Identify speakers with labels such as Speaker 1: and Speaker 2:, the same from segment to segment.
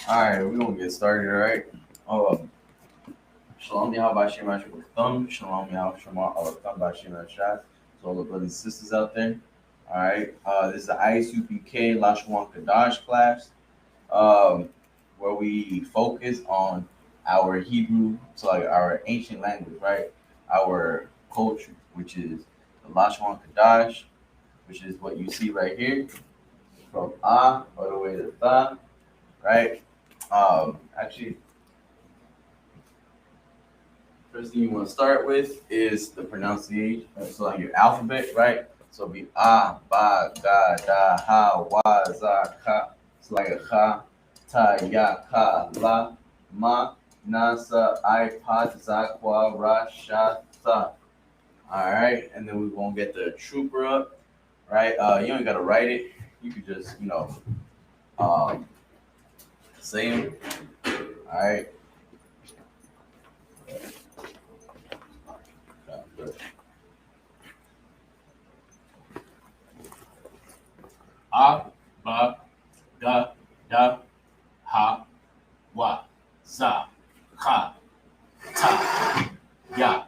Speaker 1: All right, we're gonna get started, all right? Shalom Yahabashim Thumb, Shalom Yahabashim Thumb Bashim Shas. So all the brothers and sisters out there. All right. This is the ISUPK Lashwan Kadash class, where we focus on our Hebrew, so like our ancient language, right? Our culture, which is the Lashwan Kadash, which is what you see right here, from A all the way to Ta, right? Actually, first thing you want to start with is the pronunciation. So like your alphabet, right? So it'll be A, Ba, Ga, Da, Ha, Wa, Za, Ka. It's like a Ka, Ta, Ya, Ka, La, Ma, Na, Sa, I, Pa, Za, Kwa, Ra, Sha, Tha. All right, and then we're gonna get the trooper up, right? You don't gotta write it. You could just, um, say them. All right.
Speaker 2: A, Ba, Ga, Da, Ha, Wa, Za, Ka, Ta, Ya,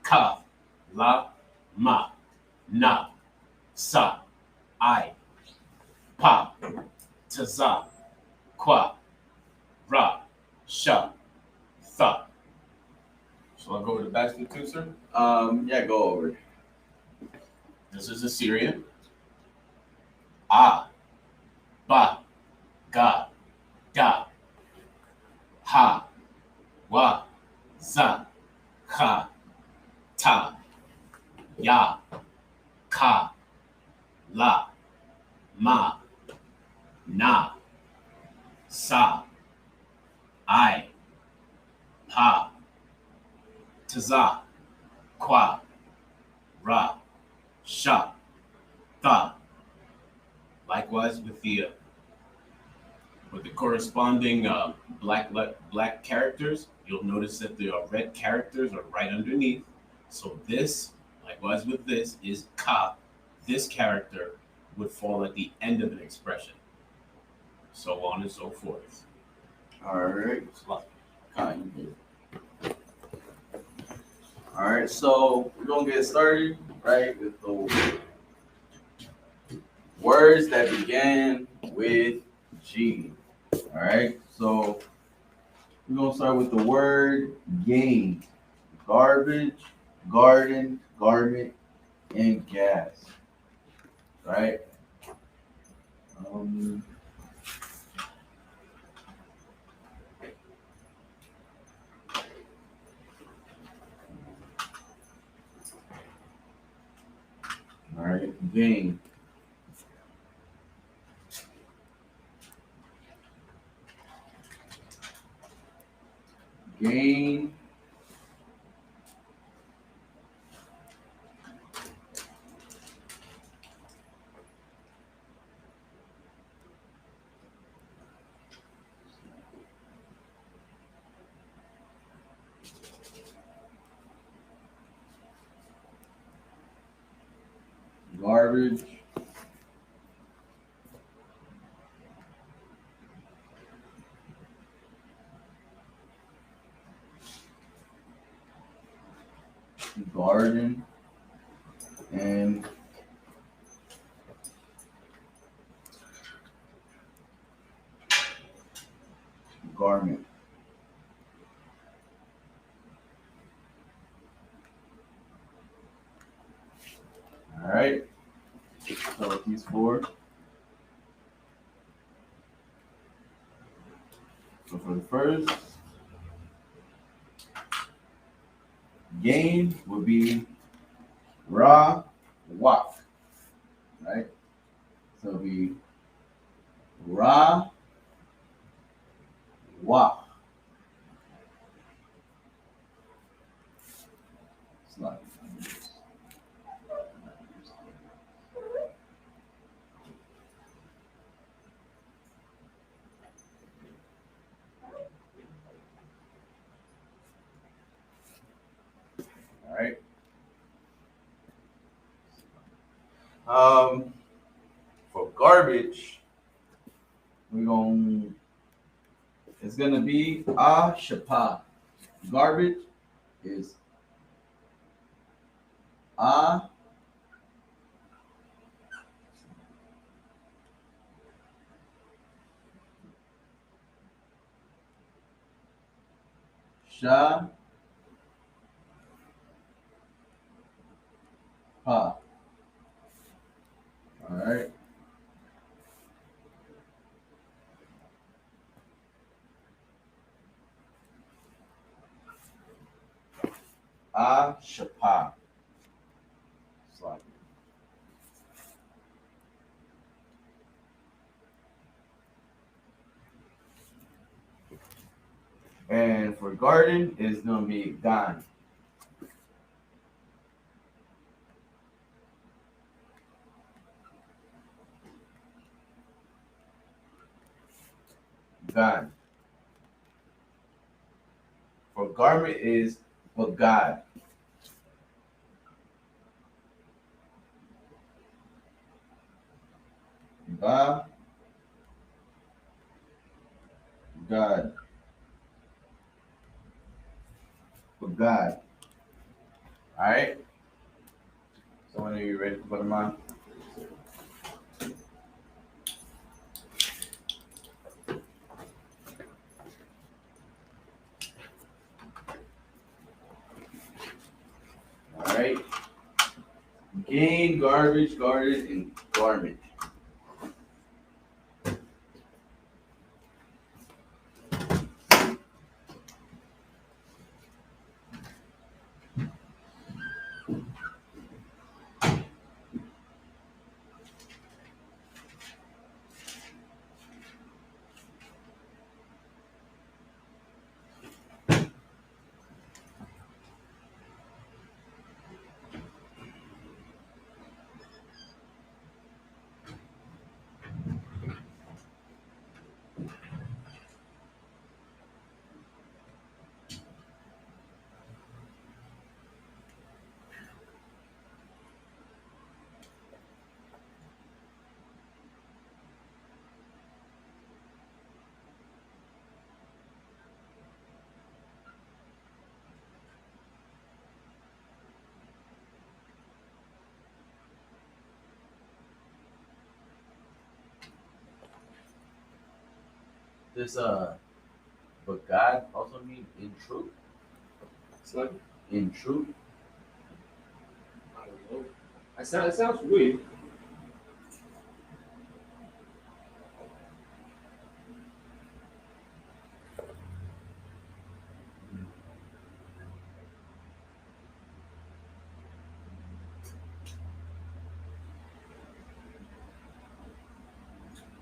Speaker 2: Ka, La, Ma, Na, Sa, I, Pa, Taza, Kwa, Ra, Sha, Tha. So I'll go over the basket too, sir.
Speaker 1: Yeah, go over.
Speaker 2: This is Assyrian. A, Ba, Ga, Da, Ha, Wa, Za, Ka, Ta, Ya, Ka, La, Ma, Na, Sa, I, Pa, Taza, Kwa, Ra, Sha, Tha. Likewise with the corresponding black characters, you'll notice that the red characters are right underneath. So this, likewise with this, is ka. This character would fall at the end of an expression. So on and so forth.
Speaker 1: All right. All right, so we're gonna get started, right, with the words that began with G. All right, so we're gonna start with the word gain, garbage, garden, garment, and gas. Right. Um, all right, gain. Gain. Garbage. Garden. And garment. All right. So with these four. So for the first, gain would be ra wak. Right? So it'll be ra wak. It's not. All right. For garbage, we're going to It's gonna be ah shapa. Garbage is ah sha pa. All right. Ah shapa. Slide. And for garden, it's gonna be gan. Gan. For garment is bagad. Ba God. Bagad. All right. So when are you ready to put them on? All right. Gain, garbage, garden, and garment. This bagad also means in truth.
Speaker 3: It's like,
Speaker 1: In truth.
Speaker 3: I don't know. It sounds weird.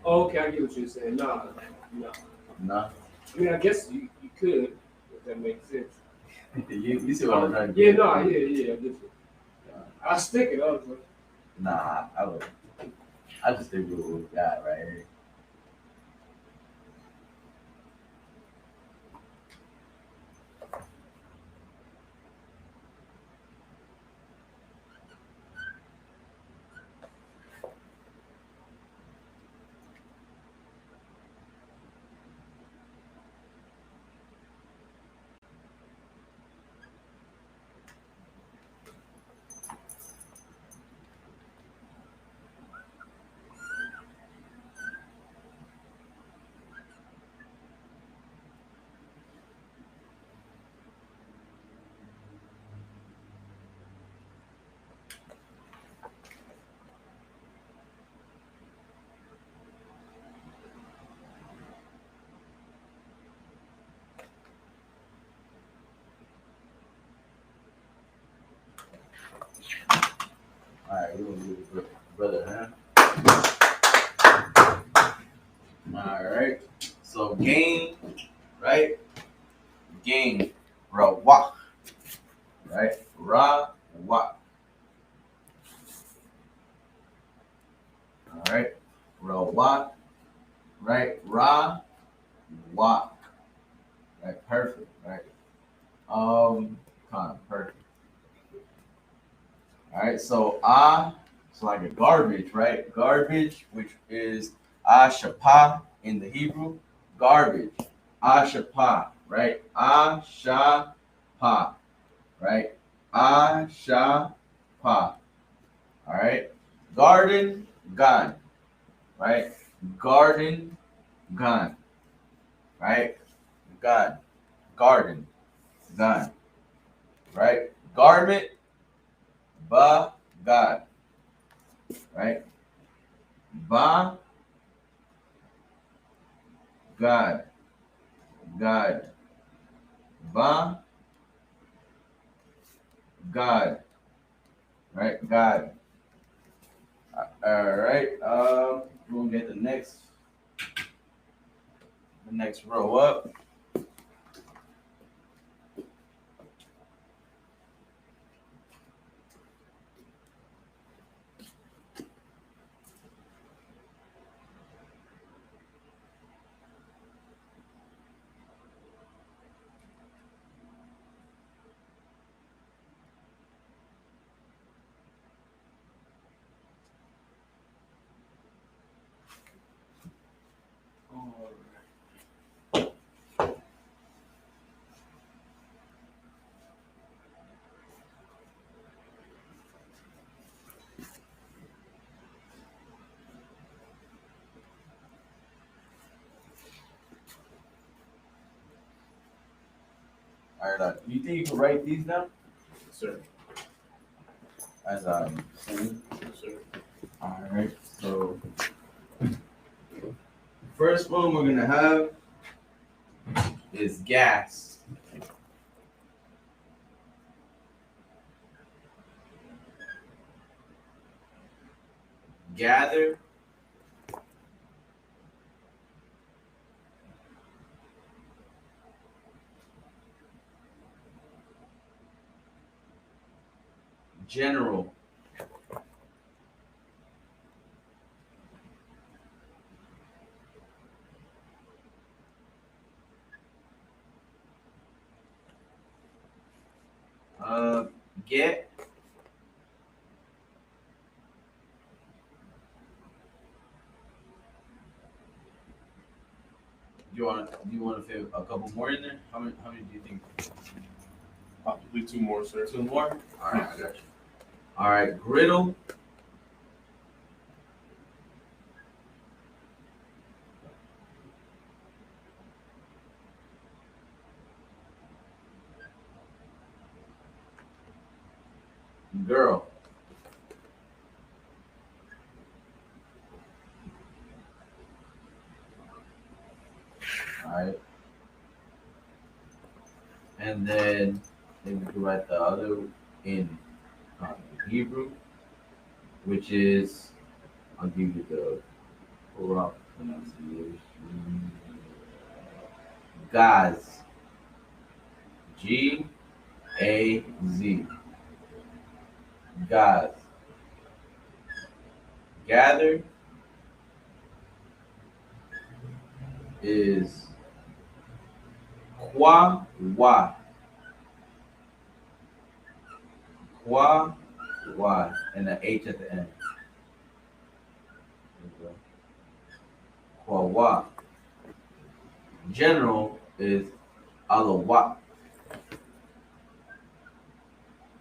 Speaker 3: Oh, okay, I get what you're saying. Nah, nah.
Speaker 1: Nah.
Speaker 3: I mean, I guess you could, if that makes sense.
Speaker 1: you see what I'm trying to
Speaker 3: Yeah,
Speaker 1: do?
Speaker 3: nah, yeah, I get you. I stick it up.
Speaker 1: Nah, I would. I just think we got right here. All right, we're gonna do the brother, huh? All right. So gain, right? Gain, rawak, right? Rawak. All right. Rawak, right? Rawak. Right. Perfect. Right. Kind of perfect. All right. So it's like a garbage, right? Garbage, which is shapa in the Hebrew, garbage. Ashapa, right? Ashapa, right? Ashapa, all right? Garden, God, right? Garden, God, right? God, garden, God, right? Garment, ba, God, right? Ba, God, God, ba, God, right? God. All right. We'll get the next row up. All right. You think you can write these down
Speaker 2: Sir.
Speaker 1: as saying?
Speaker 2: Sir.
Speaker 1: All right. So first one we're gonna have is gas. Gather. General. Get. Do you want to fit a couple more in there? How many do you think?
Speaker 2: Possibly two more, sir.
Speaker 1: Two more? All right, I got you. All right, griddle. Girl. All right. And then we can write the other in Hebrew, which is, I'll give you the corrupt pronunciation. Gaz. Gaz. Gaz. Gather is kwa wa. Kwa wa. And an H at the end. Kwa wa. General is alawa.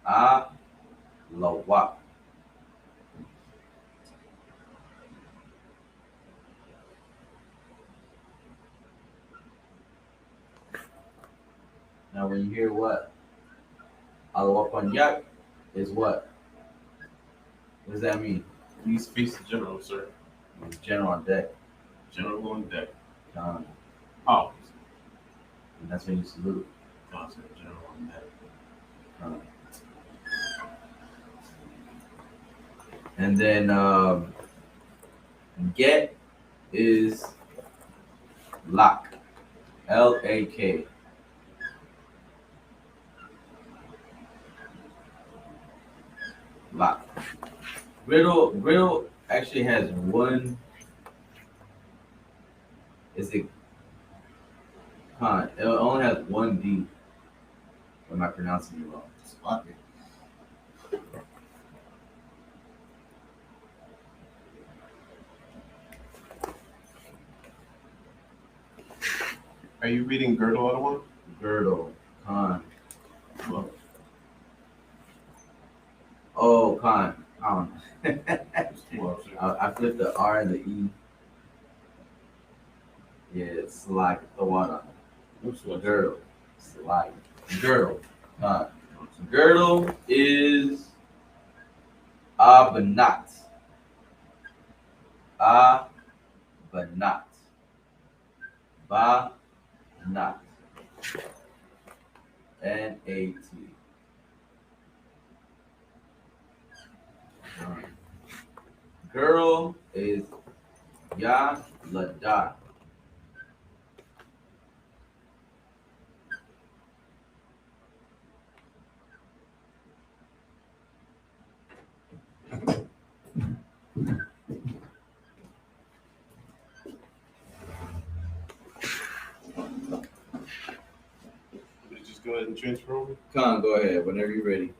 Speaker 1: Alawa. Now, when you hear what? Alawapanyak is what? What does that mean?
Speaker 2: Please face the general, sir.
Speaker 1: General on deck.
Speaker 2: General on deck.
Speaker 1: Um,
Speaker 2: Oh.
Speaker 1: and that's when you salute.
Speaker 2: Oh, sir. General on deck.
Speaker 1: Um, and then get is lock. Lak. Lock. Griddle actually has one. Is it? It only has one D. Am I pronouncing it wrong?
Speaker 2: Lock it.
Speaker 4: Are you reading girdle out of one?
Speaker 1: Girdle. Con. Oh, con. I flipped the R and the E. Yeah, it's like the one on girdle. It's like girdle. Con. Girdle is Abanat. Abanat. Ba not. N-A-T. Girl is Ya Lada.
Speaker 4: Would you just go ahead and transfer over?
Speaker 1: Con, go ahead whenever you're ready.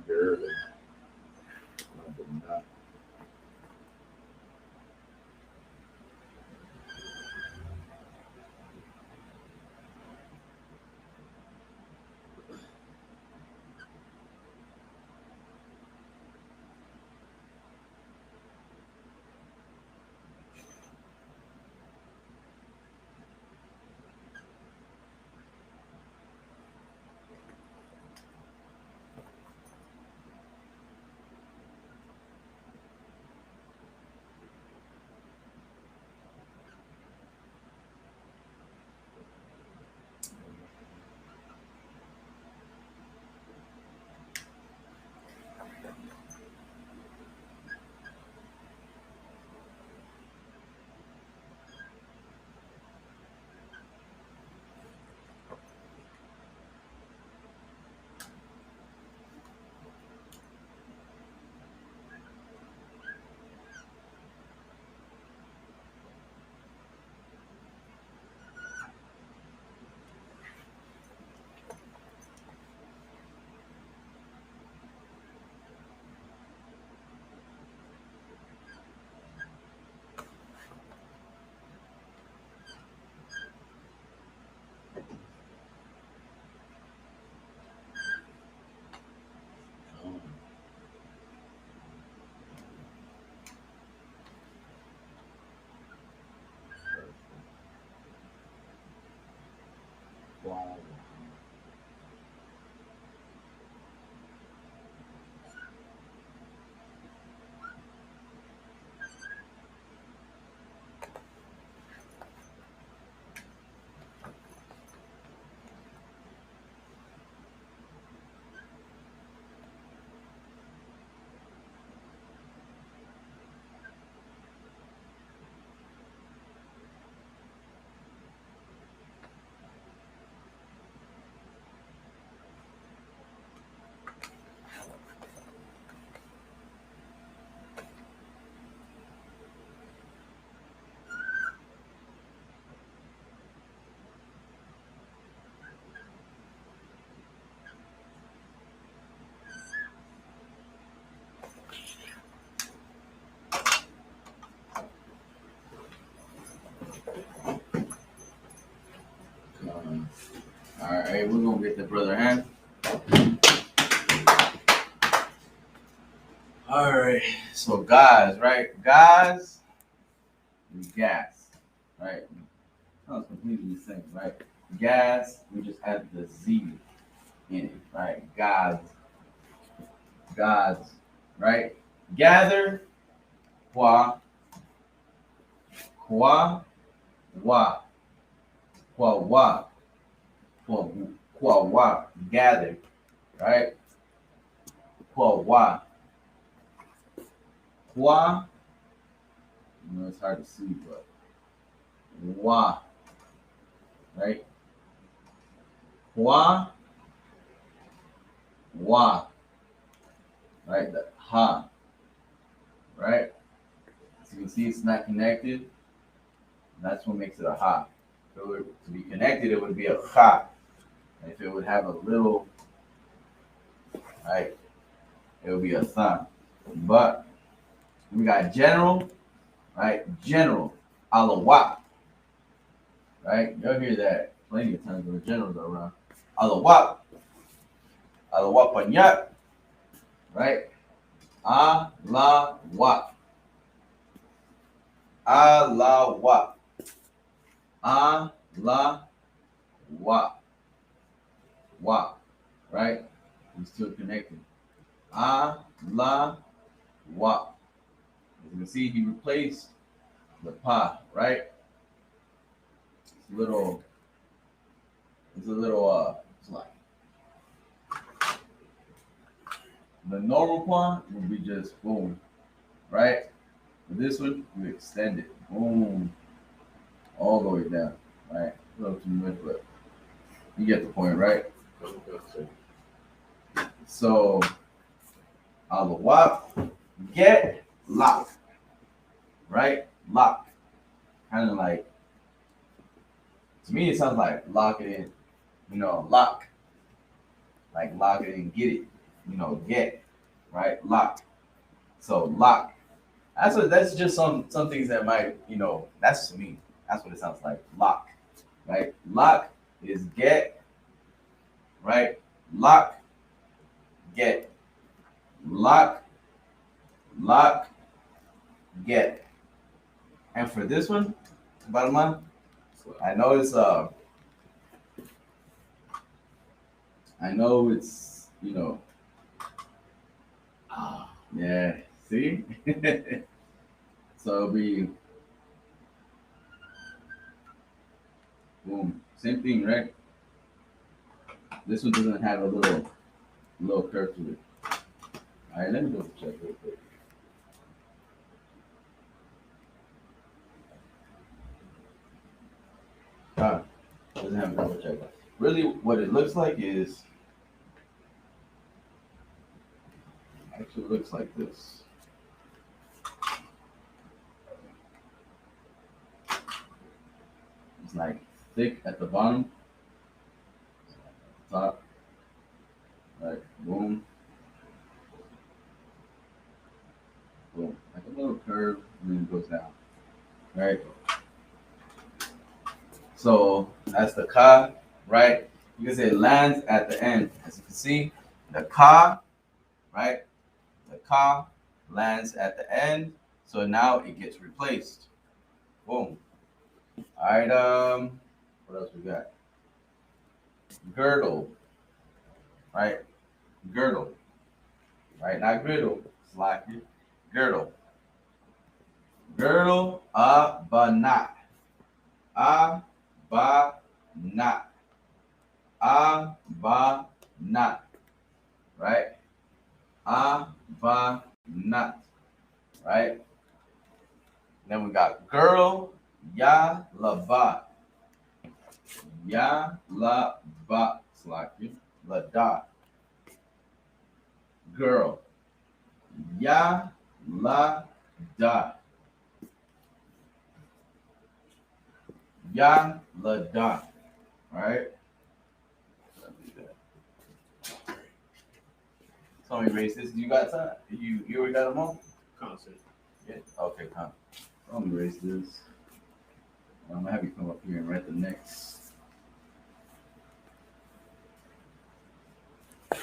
Speaker 1: Girdle. Abanat. Wow. All right, we're gonna get the brother hand. All right, so guys, right? Guys, is gas, right? Sounds completely the same, right? Gas, we just add the Z in it, right? Gods, right? Gather, qua, Kwa, wa, kwa, wa, gather, right? Wa, you know, it's hard to see, but wa, right? Wa, right? The ha, right? So you can see it's not connected. That's what makes it a ha. If it were to be connected, it would be a ha. And if it would have a little, right, it would be a tha. But we got general, right? General, alawat, right? You'll hear that plenty of times when the generals are around. Alawat, alawat panyat, right? Alawat, alawat, alawat, wa, right? He's still connected. Alawat. As you can see, he replaced the pa, right? It's a little, it's like the normal pa would be just boom, right? But this one, you extend it, boom, all the way down, right? A little too much, but you get the point, right? So, alawat, get, lock, right? Lock, kind of like, to me, it sounds like lock it in, you know, lock, like lock it in, get it, you know, get, right? Lock. So lock. That's just some things that might, you know, that's to me. That's what it sounds like. Lock. Right? Lock is get, right? Lock, get. Lock, get. And for this one, bottom line, I know it's you know, yeah, see? So it'll be boom. Same thing, right? This one doesn't have a little curve to it. All right, let me double check real quick. Doesn't have a double check. Really, what it looks like is actually looks like this. It's like thick at the bottom, top, right? Boom, boom, like a little curve, and then it goes down, right? So that's the ka, right? You can say it lands at the end. As you can see, the ka, right? The ka lands at the end. So now it gets replaced. Boom. All right. What else we got? Girdle, right? Girdle, right? Not griddle. Slacky. Girdle. Girdle. Abanat. Abanat. Abanat. Right? Abanat. Right? Then we got girl. Ya lava. Ya la ba. Slacky. La da. Girl. Ya la da. Ya la da. All right. So let me erase this. You got time? You already got them all?
Speaker 4: Concert.
Speaker 1: Yeah. Okay, come. Let me erase this. I'm gonna have you come up here and write the next. All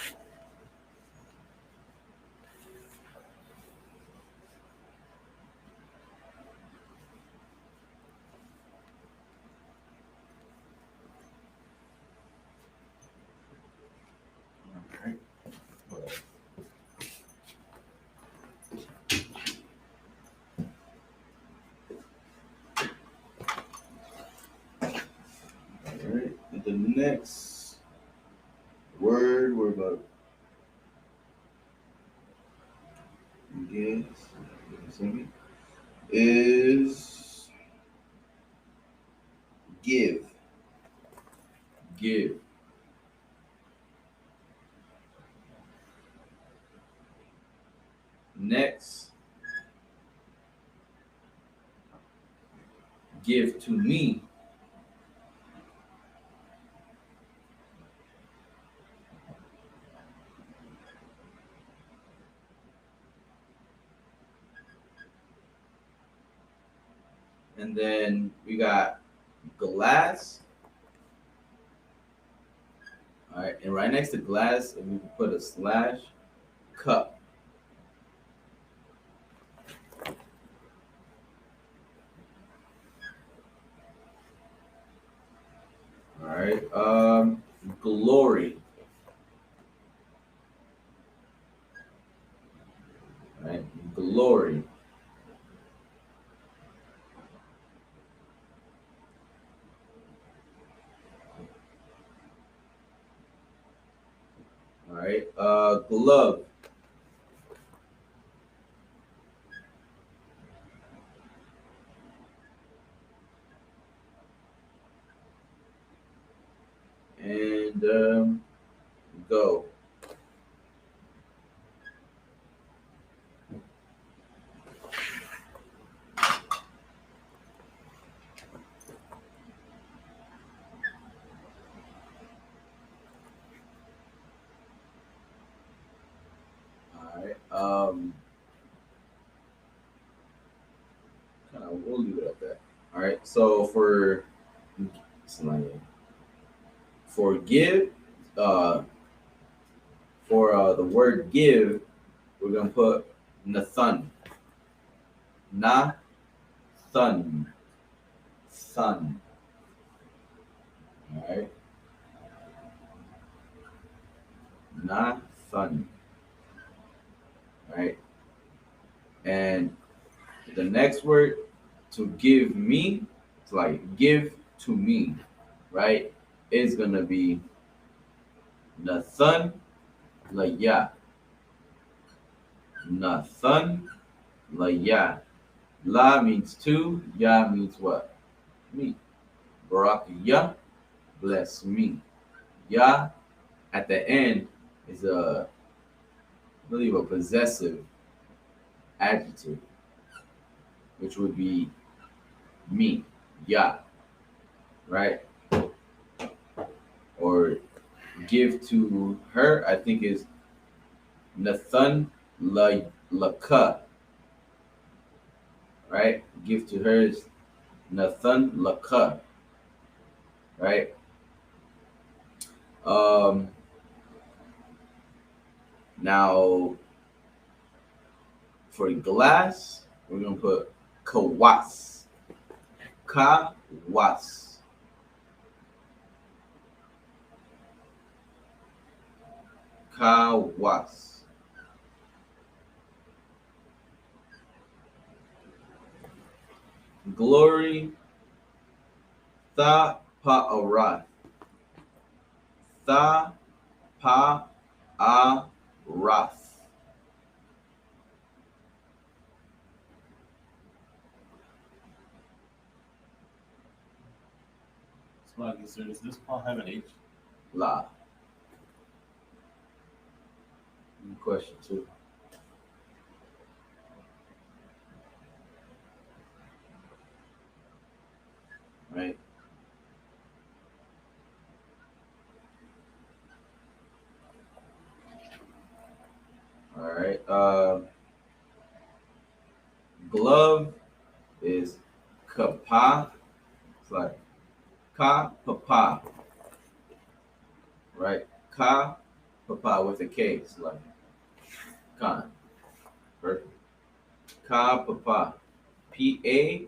Speaker 1: right. next word we're about to get is give. Give. Next, give to me. And then we got glass. All right, and right next to glass, if we can put a slash, cup. All right, glory. All right, glory. All right, glove. And go. All right. We'll leave it at that. All right. So give, uh, for the word give, we're gonna put Nathan. Nathan. Sun. All right. Nathan. All right. And the next word to give me, it's like give to me, right? Is gonna be Nathan Laya. Nathan Laya. La means two, Ya means what? Me. Barak Ya, bless me. Ya at the end is I believe a possessive adjective, which would be me. Ya, right? Or give to her, I think is Nathan Laka, right? Give to her is Nathan Laka, right? Um, Now for glass, we're gonna put kawas, kawas, kawas. Glory, tha pa'arath, tha pa'arath.
Speaker 2: Swaggy, sir, does this Paul have an H?
Speaker 1: La. Good question too. Right. All right. Glove is kapa. It's like ka papa, right? Ka papa with a K. It's like con. Perfect. Ka papa. PA,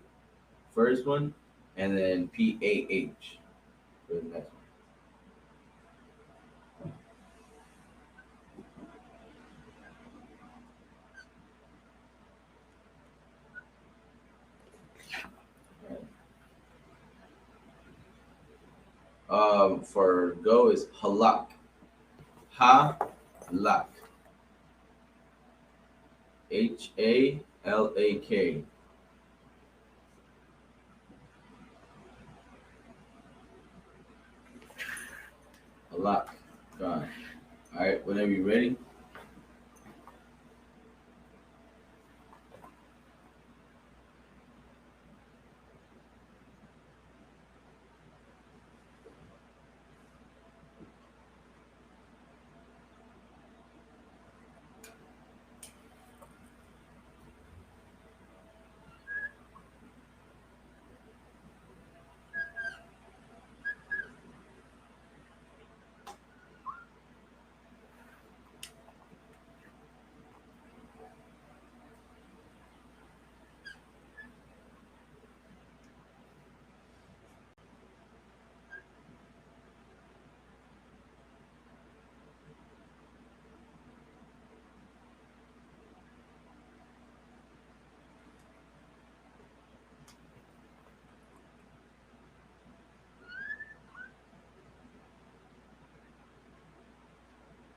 Speaker 1: first one, and then PAH for the next one. For go is halak. Halak. Halak. Halak. Gone. All right. Whenever you're ready.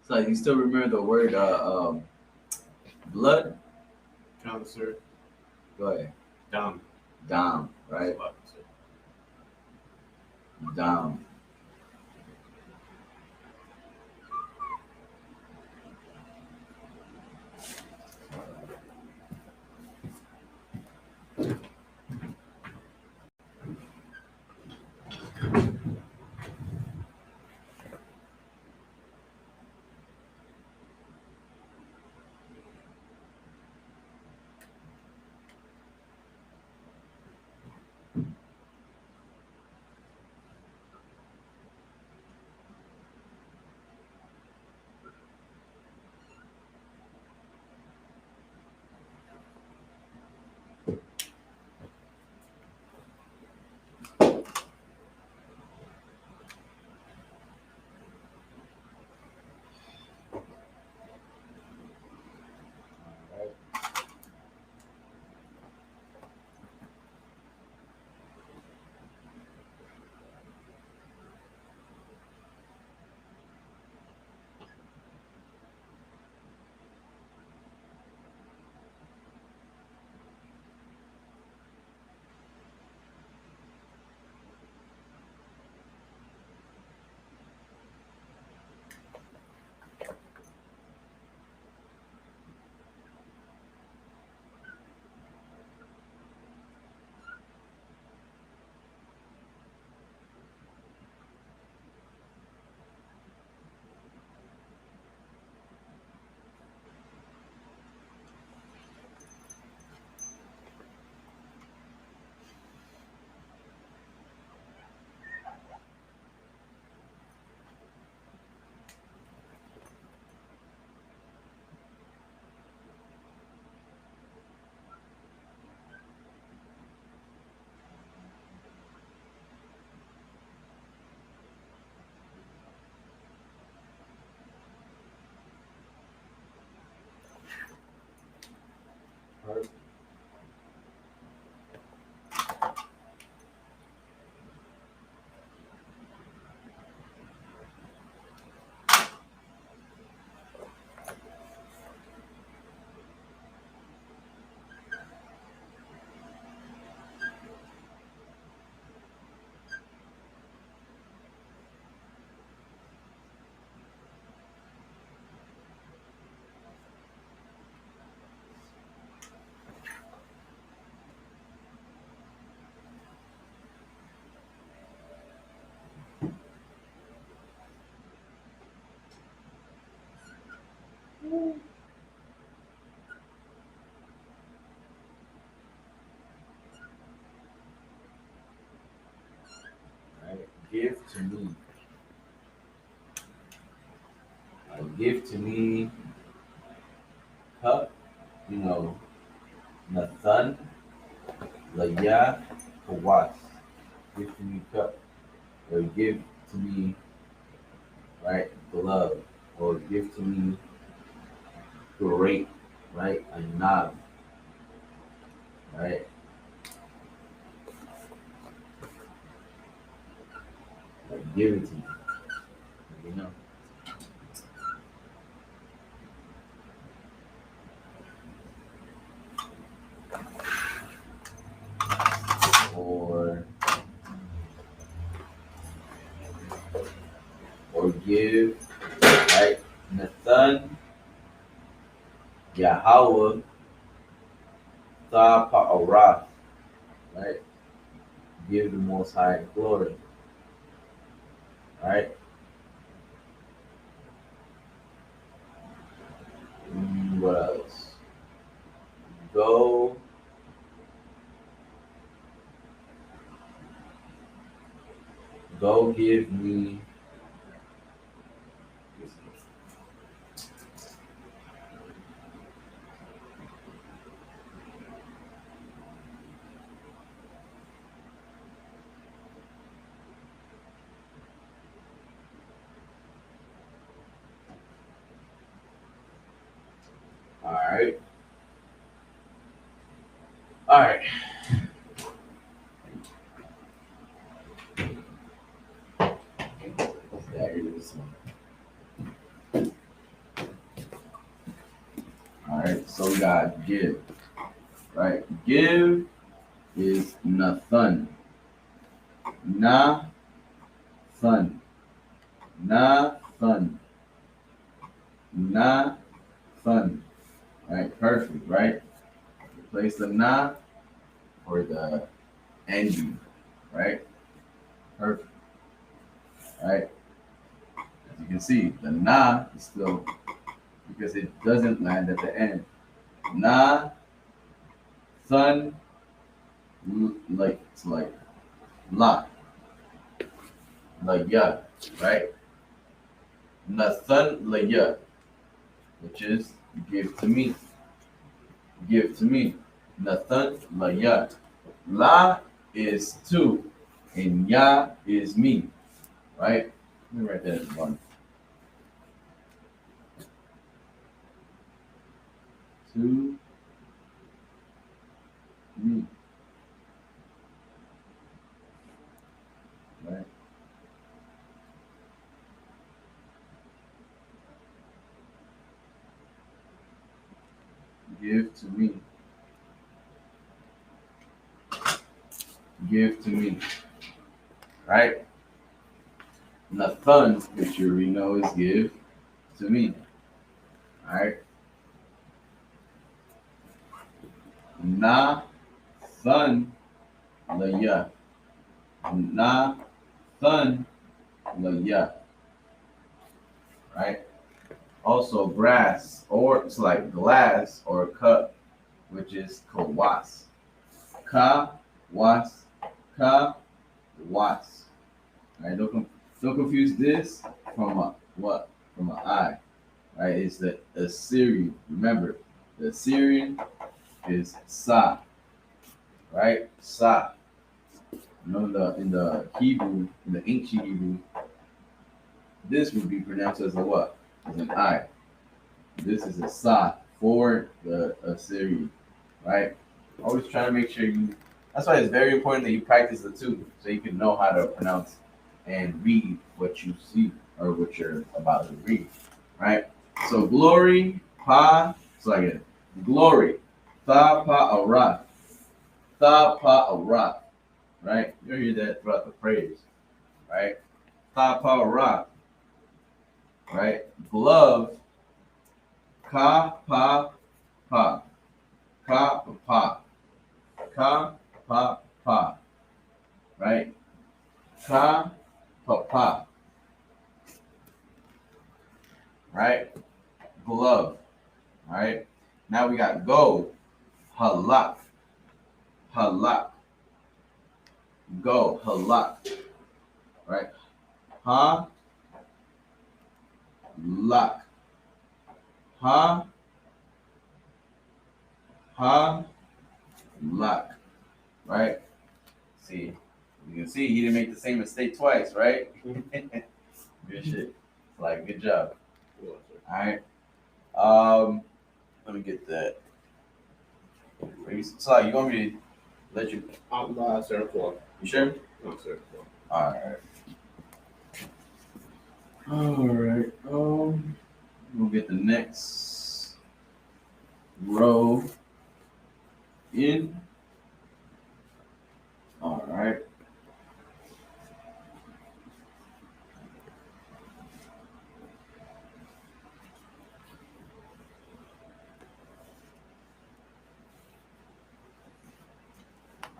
Speaker 1: So you still remember the word blood?
Speaker 2: Concert.
Speaker 1: Go ahead.
Speaker 2: Dom.
Speaker 1: Dom. Right. Dom. Right. Give to me. Give to me cup. You know, Nathan, Laya, Kawas. Give to me cup. Or give to me, right, glove. Or give to me great, right, a knob, right? Like give it to me. You know. Or give, right? Nathan, Yahweh, Tha Pa'arath, right? Give the Most High glory, right? What else? Go, give me. All right, all right. There it is. All right, so we got give, right? Give is Nathan, na fun, na fun, na fun. Right, perfect, right? Replace the na for the NU, right? Perfect, right? As you can see, the na is still because it doesn't land at the end. Na, sun, like it's la, like ya, right? Nathan la ya, which is give to me, give to me. Nathan la ya. La is two, and ya is me, right? Let me write that as one. To me, right? Give to me, give to me, right? Nathan, which you already know is give to me, right? Na, sun, la ya. Na, sun, la ya, right? Also, grass, or it's like glass or cup, which is kawas. Ka, was, ka, was. Right? Don't confuse this from a what? From an I. Right? It's the Assyrian. Remember, the Assyrian is sa. Right? Sa. You know, in the Hebrew, in the ancient Hebrew, this would be pronounced as a what? As an I. This is a sa for the Assyrian, right? Always trying to make sure you. That's why it's very important that you practice the two, so you can know how to pronounce and read what you see or what you're about to read, right? So glory, pa, so again, glory, tha pa ara, tha pa ara, right? You'll hear that throughout the praise, right? Tha pa ara, right? Glove, ka pa pa, ka pa pa, ka pa pa, right? Ka pa pa, right? Glove, right? Now we got go, halak, halak, go, halak, right? Ha, lak, ha, ha, lak, right? See, you can see he didn't make the same mistake twice, right? Good shit. Like, good job. All right. Let me get that. So, you want me to let you?
Speaker 4: I'm not certified.
Speaker 1: You sure?
Speaker 4: Not certified.
Speaker 1: All right. All right. We'll get the next row in. All right.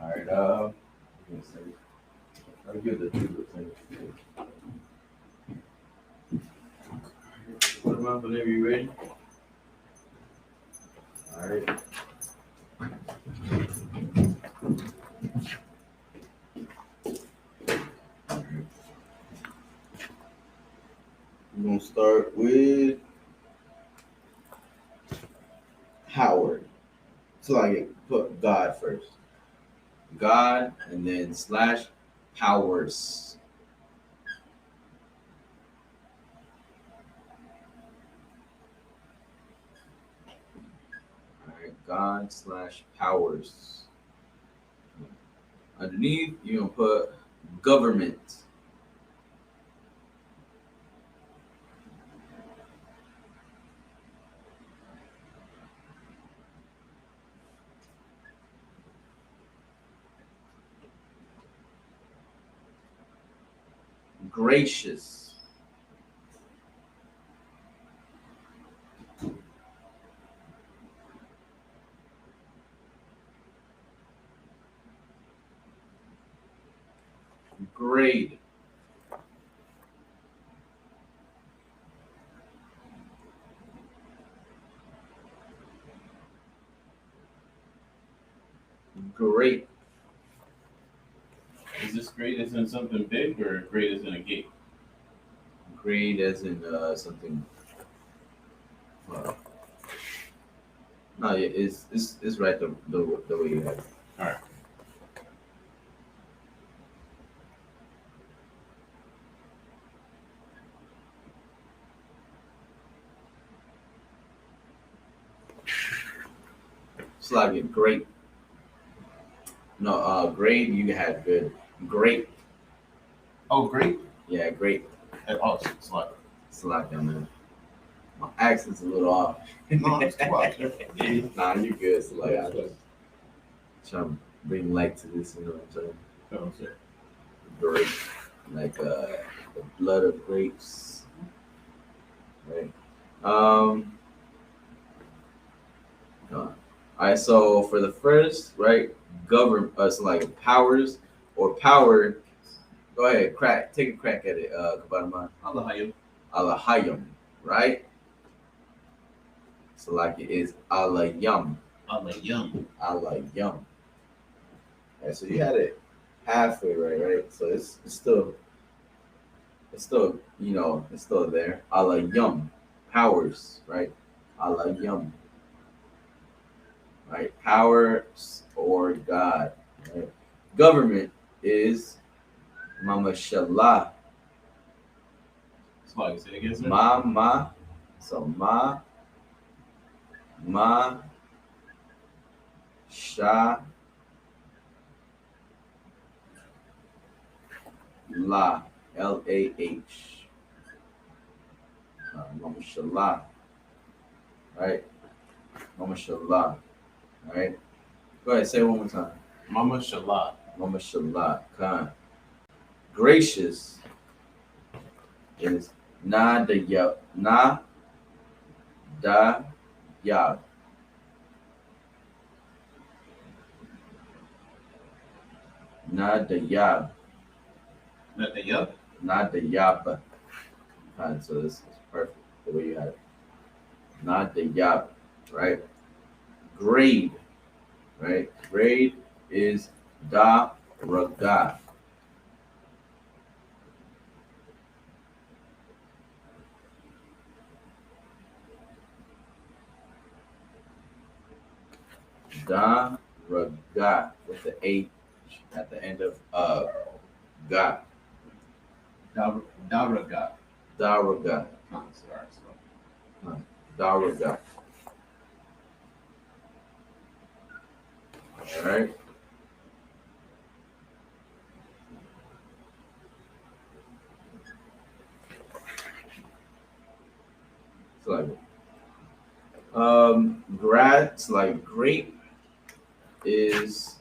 Speaker 1: All right. Let's see. I'll give the two things. Put them up whenever you're ready. All right. We're gonna start with Howard. So like put God first. God and then slash powers. All right, God slash powers. Underneath, you're gonna put government. Gracious. Grade. Great.
Speaker 2: Is this great as in something big or great as in a gate?
Speaker 1: Grade as in something. No, it's right the way you have it.
Speaker 2: All right.
Speaker 1: It's like a great. No, grade you had good. Great.
Speaker 2: Oh, great.
Speaker 1: Yeah, great.
Speaker 2: Oh, it's like
Speaker 1: It's a lot down there. My accent's a little off.
Speaker 2: no, it's too much.
Speaker 1: Nah, you good. So like I just trying to bring light to this, you know what I'm saying?
Speaker 2: Oh, okay.
Speaker 1: Grape. Like the blood of grapes. Right. All right, so for the first, right, govern us like powers or power. Go ahead, take a crack at it, Kabadama.
Speaker 2: Allah
Speaker 1: Alahayim, right? So like it is alayam.
Speaker 2: Allah yum.
Speaker 1: Alayam. Right, so you had it halfway right? So it's still it's still there. Alayam. Powers, right? Alayam. Right? Powers or God. Right? Government is Mama Shallah.
Speaker 2: It's like say it again, sir.
Speaker 1: Ma. So ma sha la LAH. Mama Shallah. Right? Mama Shallah. Right? Go ahead, say it one more time.
Speaker 2: Mama Shallah.
Speaker 1: Mama Shallah. Khan. Gracious is na da ya na da ya. Na da ya.
Speaker 2: Not the yup.
Speaker 1: Na da yaba. Khan. So this is perfect the way you had it. Na da yaba. Right? Grade. Right? Grade is da raga. Da raga with the H at the end of ga.
Speaker 2: Daraga.
Speaker 1: Da raga.
Speaker 2: Oh, sorry.
Speaker 1: Da raga. All right. So like grass like grape is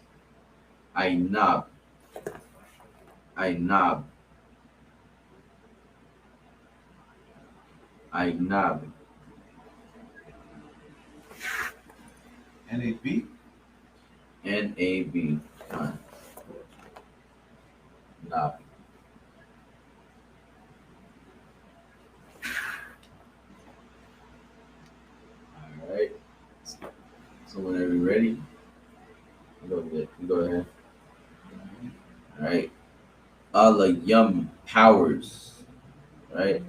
Speaker 1: ainab. Ainab. Ainab.
Speaker 4: NAB?
Speaker 1: N-A-B. Nab. All right. So whenever you're ready, you go ahead. All right. Allah yum powers. Right.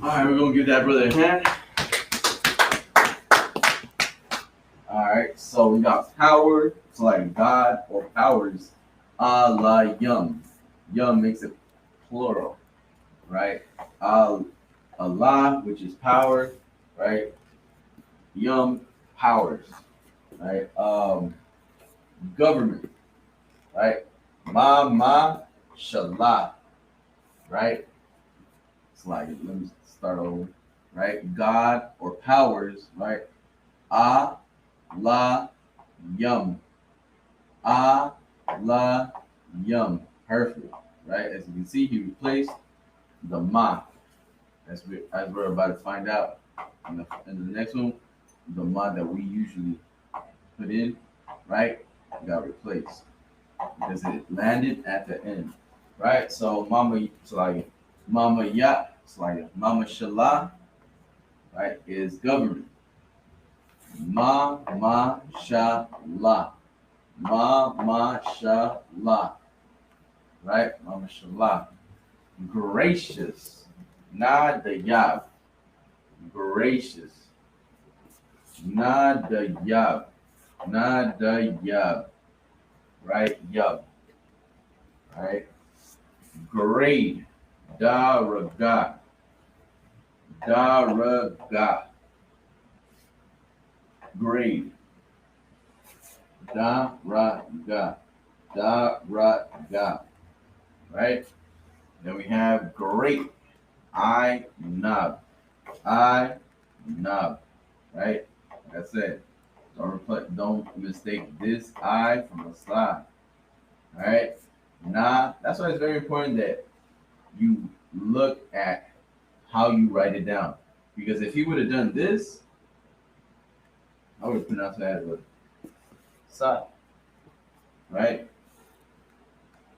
Speaker 1: All right, we're gonna give that brother a hand. All right, so we got power, so like God or powers. Allah yum. Yum makes it plural, right? Allah, which is power. right? Yum, powers, right? Government, right? Shala, right? It's like, let me start over, right? God or powers, right? Ah, la, yum. Ah, la, yum. Perfect, right? As you can see, he replaced the ma, as we're about to find out in the next one. The ma that we usually put in, right, got replaced because it landed at the end, right? So mama, it's like mama ya, it's like mama shala, right, is government. Sha la, sha la, right? Mama shala, gracious, not the yab, gracious, not the yab, not the yab, right? Yub, right? Grade, daraga, daraga, grade, daraga, daraga, right? Then we have great, I nub, I nub, right? Like I said, don't mistake this I from a side, all right? Nah, that's why it's very important that you look at how you write it down. Because if he would have done this, I would have pronounced that as a sa, right?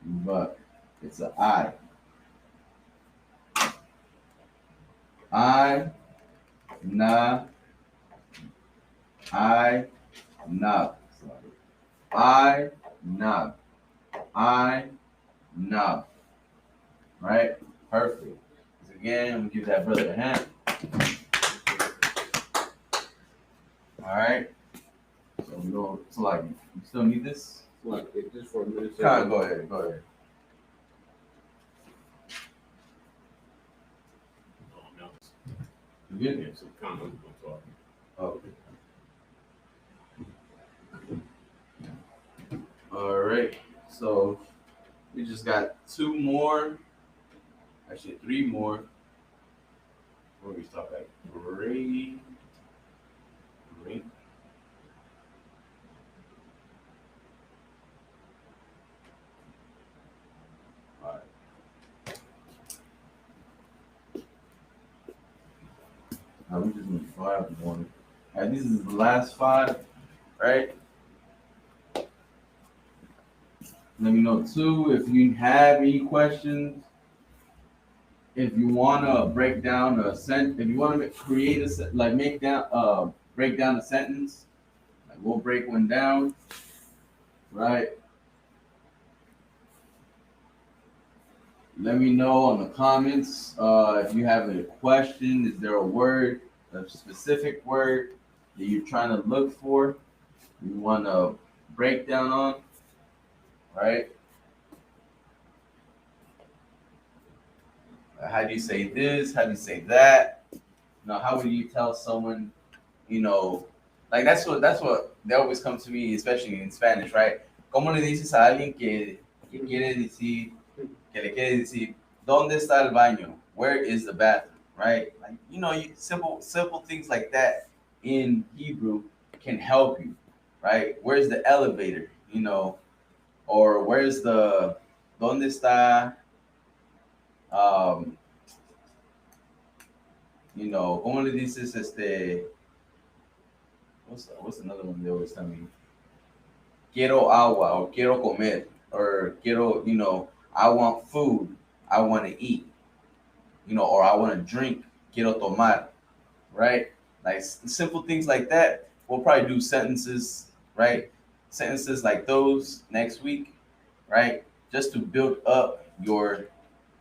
Speaker 1: But it's a I. I, na, I, nab. I, nab. I, nab. Right? Perfect. So again, we give that brother a hand. All right. So we go to like, you still need this?
Speaker 3: Like, just for a minute.
Speaker 1: Kind of go ahead. Go ahead.
Speaker 2: Oh, no.
Speaker 1: You good?
Speaker 2: Yeah, some comments on top.
Speaker 1: Okay. All right. So we just got two more, actually three more. Where we stop at? Great. Great. All right. Now we just need five more. All right, this is the last five, right? Let me know too if you have any questions. If you wanna break down a if you wanna create like make down break down a sentence, like we'll break one down, right? Let me know on the comments if you have a question. Is there a word, a specific word that you're trying to look for? You want to break down on, right? How do you say this? How do you say that? How would you tell someone, like that's what they always come to me, especially in Spanish, right? ¿Cómo le dices a alguien que quiere decir, que le quiere decir, ¿dónde está el baño? Where is the bathroom? Right? Like, simple things like that in Hebrew can help you, right? Where's the elevator? Or where's the, ¿dónde está, um, ¿cómo le dices what's another one they always tell me? Quiero agua or quiero comer or quiero, I want food, I want to eat, or I want to drink, quiero tomar, right? Like simple things like that. We'll probably do sentences, right? Sentences like those next week, right? Just to build up your,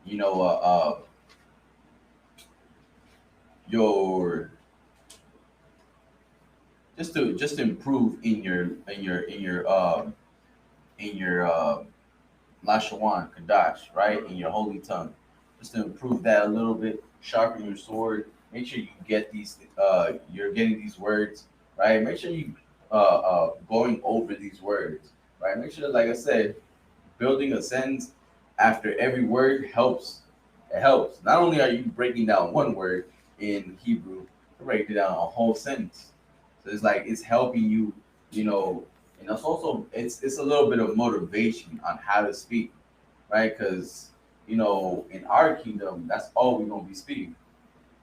Speaker 1: you know, uh, uh your just to improve in your Lashawan Kadash, right? In your holy tongue. Just to improve that a little bit, sharpen your sword, make sure you get these. You're getting these words right. Make sure you going over these words right. Make sure, like I said, building a sentence after every word helps. It helps. Not only are you breaking down one word in Hebrew, you're breaking down a whole sentence. So it's like it's helping you, you know, and it's also it's a little bit of motivation on how to speak, right? Because in our kingdom, that's all we're gonna be speaking.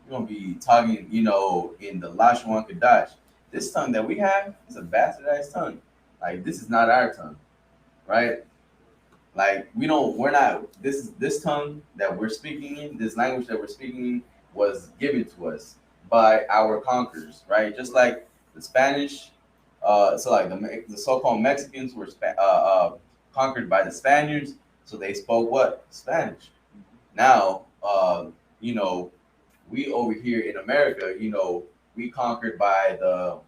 Speaker 1: We're gonna be talking, in the Lashwan Kadash. This tongue that we have is a bastardized tongue. Like this is not our tongue, right? Like we're not this tongue that we're speaking in, this language that we're speaking in was given to us by our conquerors, right? Just like the Spanish, so like the so-called Mexicans were conquered by the Spaniards, so they spoke what? Spanish. Now, you know, we over here in America, we conquered by the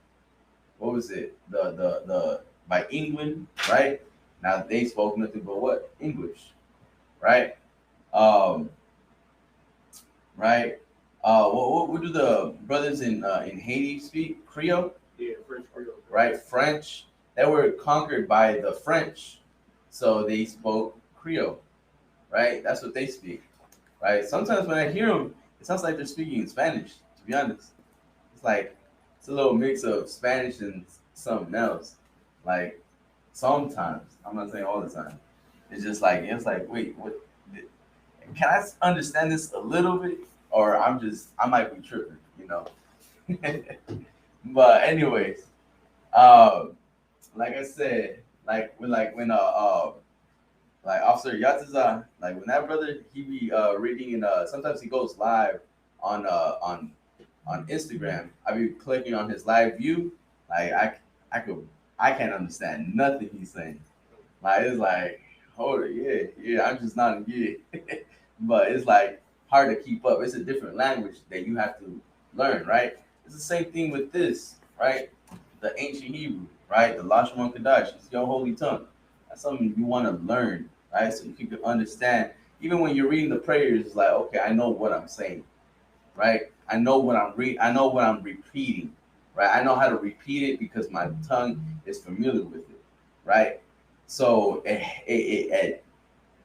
Speaker 1: what was it? The by England, right? Now they spoke nothing but what? English, right? Um, right. What do the brothers in Haiti speak? Creole,
Speaker 3: Yeah, French Creole.
Speaker 1: right? French. They were conquered by the French, so they spoke Creole, right? That's what they speak, right? Sometimes when I hear them, it sounds like they're speaking in Spanish. To be honest, it's like it's a little mix of Spanish and something else. Like sometimes, I'm not saying all the time. It's like wait, what? Can I understand this a little bit, or I might be tripping, you know? But anyways, um, like I said, like Officer Yataza, like when that brother he be reading and sometimes he goes live on uh on on Instagram. I be clicking on his live view, like I can't understand nothing he's saying. Like it's like, hold it, yeah, I'm just not good. But it's like hard to keep up. It's a different language that you have to learn, right? It's the same thing with this, right? The ancient Hebrew, right? The Lashon Kodash, it's your holy tongue. That's something you want to learn, right? So you can understand. Even when you're reading the prayers, it's like, okay, I know what I'm saying, right? I know what I'm repeating, right? I know how to repeat it because my tongue is familiar with it, right? So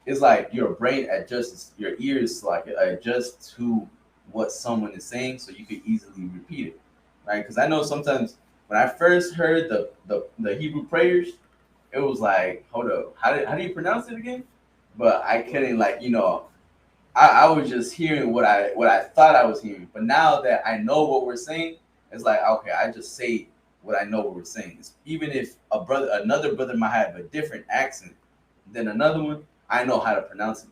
Speaker 1: it's like your brain adjusts, your ears like adjust to what someone is saying, so you can easily repeat it, right? Because I know sometimes when I first heard the Hebrew prayers, it was like, hold up, how do you pronounce it again? But I couldn't I was just hearing what I thought I was hearing. But now that I know what we're saying, it's like okay, I just say what I know what we're saying. Even if another brother might have a different accent than another one, I know how to pronounce it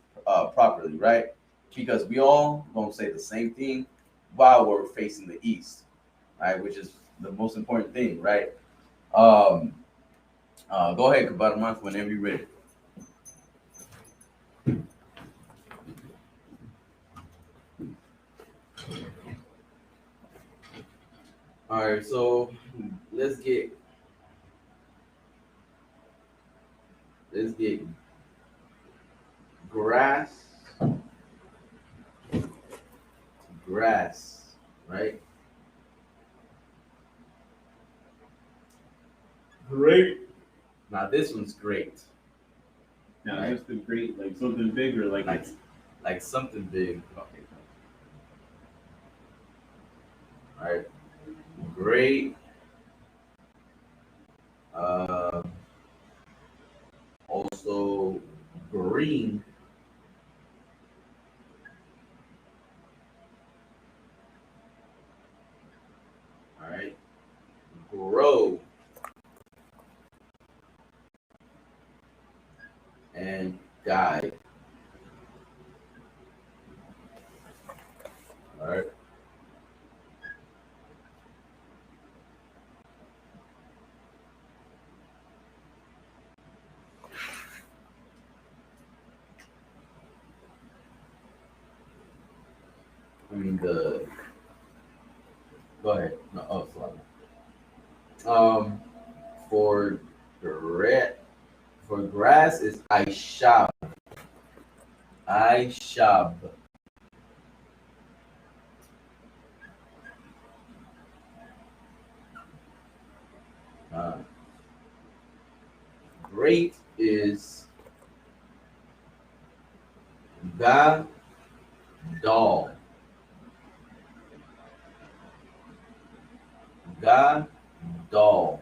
Speaker 1: properly, right? Because we all gonna say the same thing while we're facing the east, right? Which is the most important thing, right? Um, Go ahead, Kabataman, whenever you're ready. All right, so let's get let's get grass, grass, right?
Speaker 4: Great.
Speaker 1: Now this one's great,
Speaker 2: Now,
Speaker 1: right?
Speaker 2: just the great, like something bigger, like
Speaker 1: Like like something big. Okay, all right, great. Uh, Also green. All right, grow and guide. All right. I mean the. Go ahead. No, oh, sorry. Um, for gra- for grass is I shab. Uh, great is ga doll. Ga doll.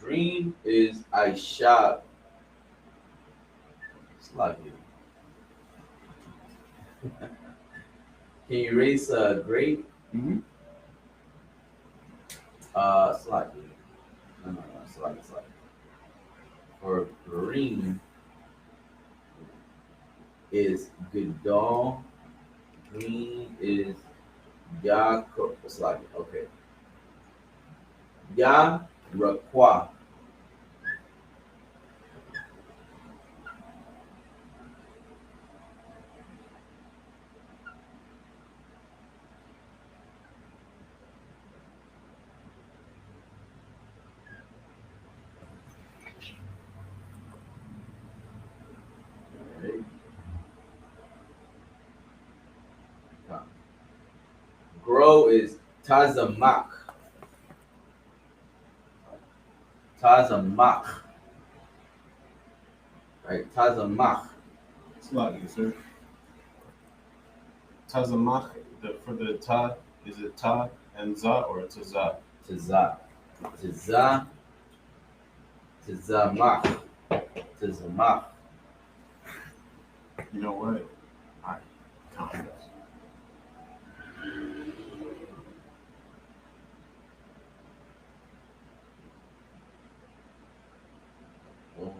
Speaker 1: Dream is Aisha. It's like it. Can you erase great?
Speaker 2: Mm-hmm.
Speaker 1: Slightly. No, slightly. For green is Godal. Green is Yaakov. Slightly. Okay. Ya Rakwa. Grow is Tazamak. Tazamak. Right? Tazamak.
Speaker 4: Sluggy, sir. Tazamach, for the ta, is it ta and za or taza?
Speaker 1: Taza. Taza. Tazamak. Tazamak.
Speaker 4: You know what? I confidence.
Speaker 1: Oh,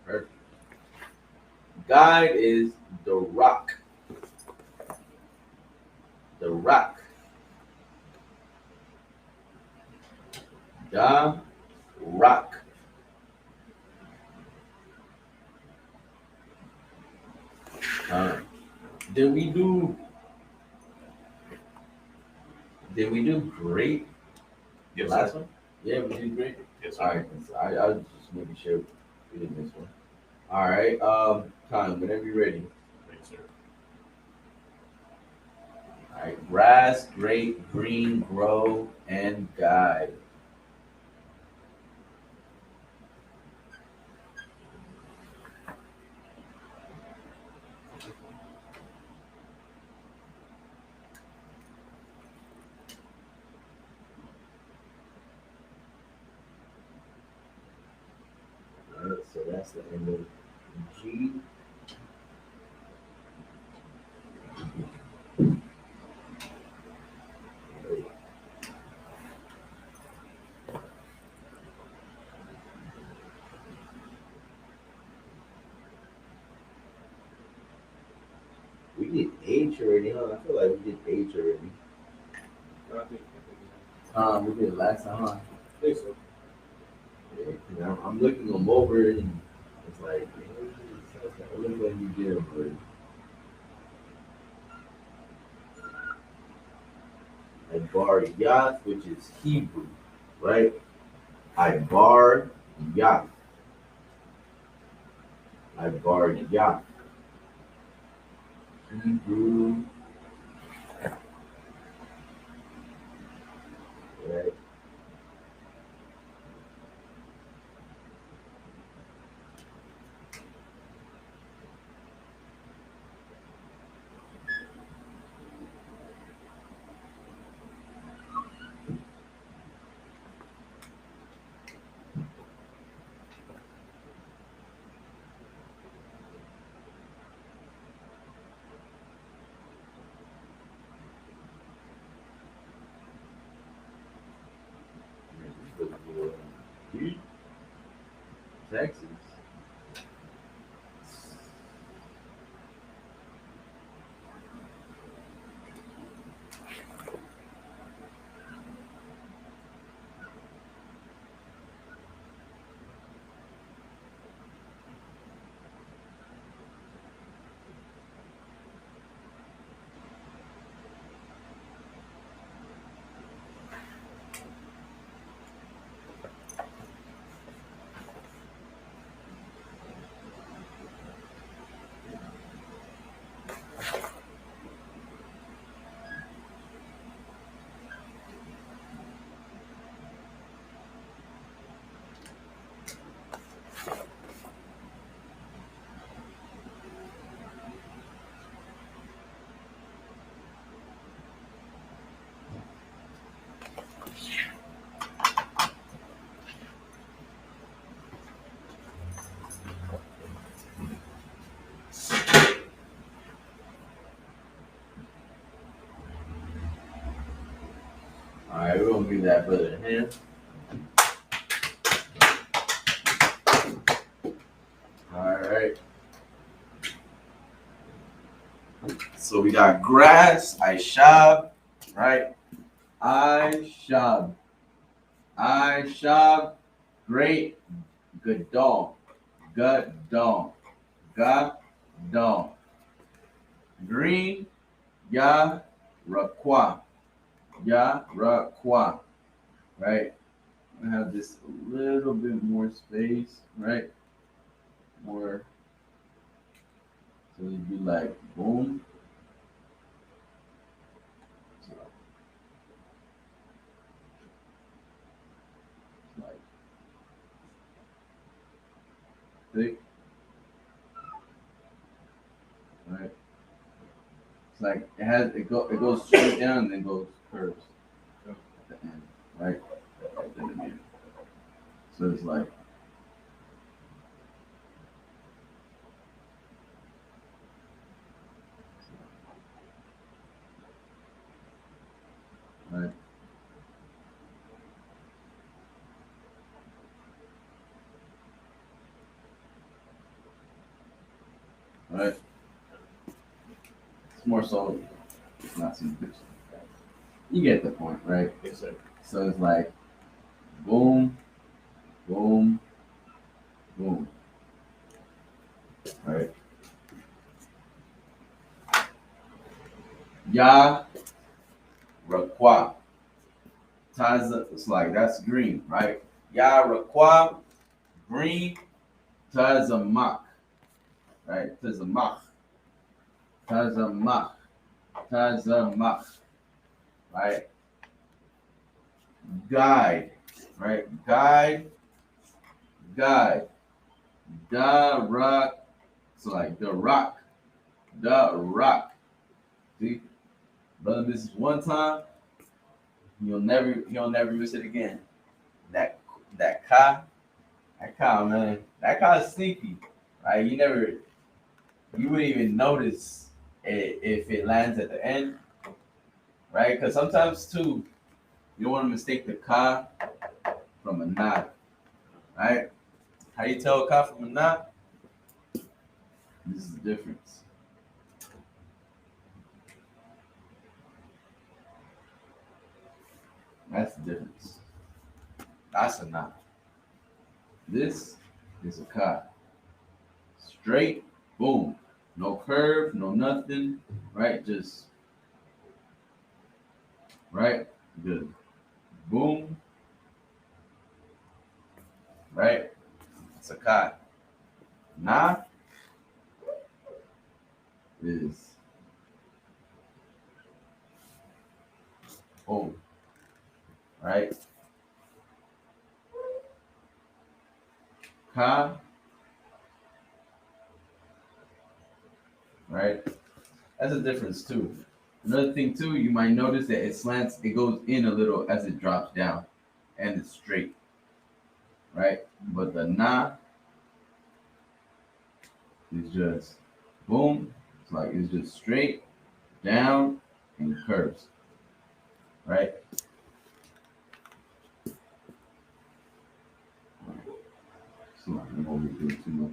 Speaker 1: perfect. Guide is the rock. The rock. The rock. Uh, did we do did we do great
Speaker 4: Yes,
Speaker 1: last
Speaker 4: sir.
Speaker 1: one? Yeah, we did great.
Speaker 4: Yes,
Speaker 1: All
Speaker 4: sir.
Speaker 1: right, I was just making sure we didn't miss one. All right, time whenever you're ready.
Speaker 4: Thanks, sir.
Speaker 1: All right, grass, great, green, grow, and guide. All right, so that's the end of G. We did H already, huh? I feel like we did H already. We did it last time, huh?
Speaker 3: I think so.
Speaker 1: Yeah, 'cause I'm looking them over and it's like, it looks like you did them already. I bar yacht, which is Hebrew, right? I bar yacht. I bar yacht. Hebrew, right? Texas. right, we're gonna give that brother a hand. All right. So we got grass, I shab, right? I shab. I shab, great, good dog, good dog, ga dog. Green, ya rakwa, right? I have this a little bit more space, right? More, so it'd be like boom. So, like thick, right? It's like it goes straight down and then goes curves at the end, right? At the end. So it's like right, right. It's more so not some picture. You get the point, right?
Speaker 2: Yes, sir.
Speaker 1: So it's like boom, boom, boom, right? Ya rakwa. Taza, it's like that's green, right? Ya rakwa, green, tazamak, right? Tazamak, tazamak, tazamak, right? Guide, right? Guide, guide. Da rock, so like the rock, the rock. See, brother, misses one time, he'll never miss it again. That that ka, that ka, man, that ka is sneaky, right? You wouldn't even notice it if it lands at the end, right? Because sometimes too, you don't want to mistake the ka from a na, right? How you tell a ka from a na? This is the difference. That's the difference. That's a na. This is a ka. Straight, boom. No curve, no nothing, right? Just right, good. Boom, right? It's a ka. Na is boom, right? Ka, right? That's a difference too. Another thing too, you might notice that it slants, it goes in a little as it drops down, and it's straight, right? But the na is just boom. It's just straight down and curves, right? So I'm overdoing too much.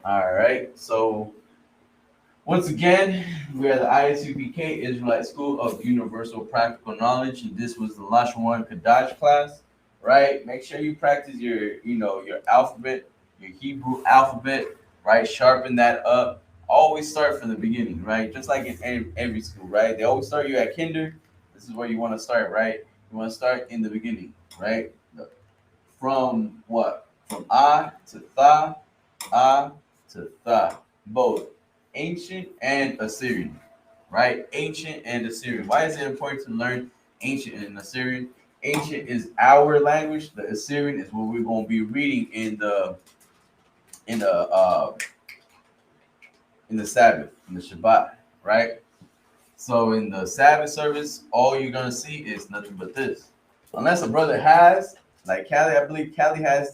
Speaker 1: All right. So once again, we are the ISUPK Israelite School of Universal Practical Knowledge, and this was the Lashwan Kadash class. Right. Make sure you practice your alphabet, your Hebrew alphabet. Right. Sharpen that up. Always start from the beginning. Right. Just like in every school. Right. They always start you at kinder. This is where you want to start. Right. You want to start in the beginning. Right. From what? From to tha, to tha. Both ancient and Assyrian, right? Ancient and Assyrian. Why is it important to learn ancient and Assyrian? Ancient is our language. The Assyrian is what we're going to be reading in the uh, in the Sabbath, in the Shabbat, right? So in the Sabbath service, all you're gonna see is nothing but this, unless a brother has like Callie. I believe Callie has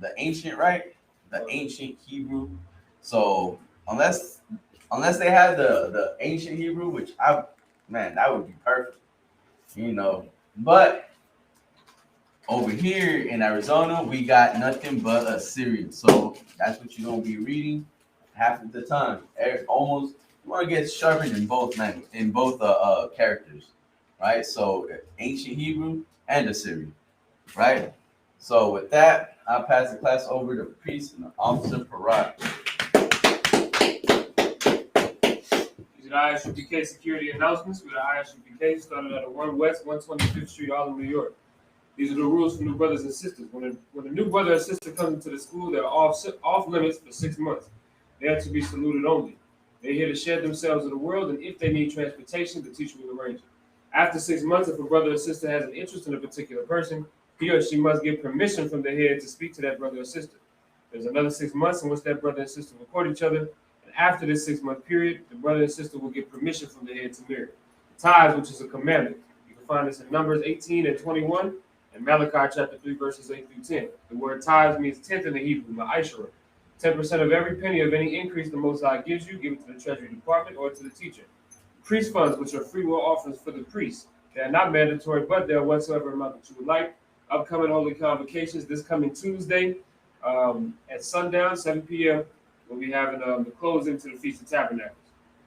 Speaker 1: the ancient, right? The ancient Hebrew. So unless they have the ancient Hebrew, which that would be perfect, you know. But over here in Arizona, we got nothing but Assyrian. So that's what you're gonna be reading half of the time. Almost you want to get sharpened in both characters, right? So ancient Hebrew and Assyrian, right? So with that, I'll pass the class over to priest and officer Parat.
Speaker 3: These are the ISUPK security announcements. We're the ISUPK started at 1 West 125th Street, Harlem, New York. These are the rules for new brothers and sisters. When a new brother or sister comes into the school, they're off limits for 6 months. They are to be saluted only. They're here to share themselves with the world, and if they need transportation, the teacher will arrange it. After 6 months, if a brother or sister has an interest in a particular person, he or she must get permission from the head to speak to that brother or sister. There's another 6 months in which that brother and sister will court each other, and after this 6-month period, the brother and sister will get permission from the head to marry. Tithes, which is a commandment. You can find this in Numbers 18 and 21. In Malachi chapter 3, verses 8 through 10. The word tithes means tenth in the Hebrew, ma'ashara. 10% of every penny of any increase the Most High gives you, give it to the Treasury Department or to the teacher. Priest funds, which are free will offerings for the priests. They are not mandatory, but they are whatsoever amount that you would like. Upcoming holy convocations this coming Tuesday at sundown, 7 p.m. We'll be having the closing to the Feast of Tabernacles.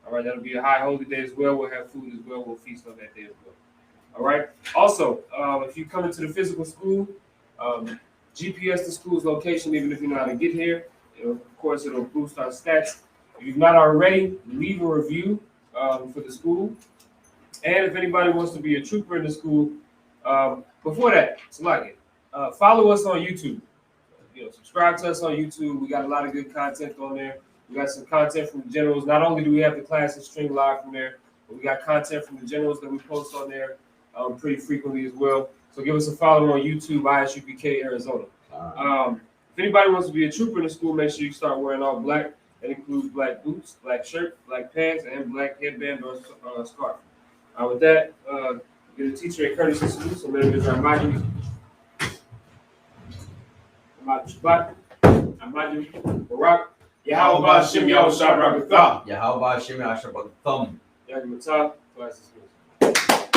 Speaker 3: All right, that'll be a high holy day as well. We'll have food as well. We'll feast on that day as well. All right. Also, if you come into the physical school, GPS the school's location, even if you know how to get here. Of course, it'll boost our stats. If you've not already, leave a review for the school. And if anybody wants to be a trooper in the school, before that, follow us on YouTube. Subscribe to us on YouTube. We got a lot of good content on there. We got some content from the generals. Not only do we have the classes streamed live from there, but we got content from the generals that we post on there pretty frequently as well. So give us a follow on YouTube, ISUPK Arizona. If anybody wants to be a trooper in the school, make sure you start wearing all black. That includes black boots, black shirt, black pants, and black headband or scarf. With that, get a teacher a courtesy salute. So my name is Amadi Shabbat, Amadi Barak, Yahweh Shem Yahweh Shabbat.
Speaker 1: Yahweh Shem Yahweh Shabbat.
Speaker 3: Yahweh Matah, class is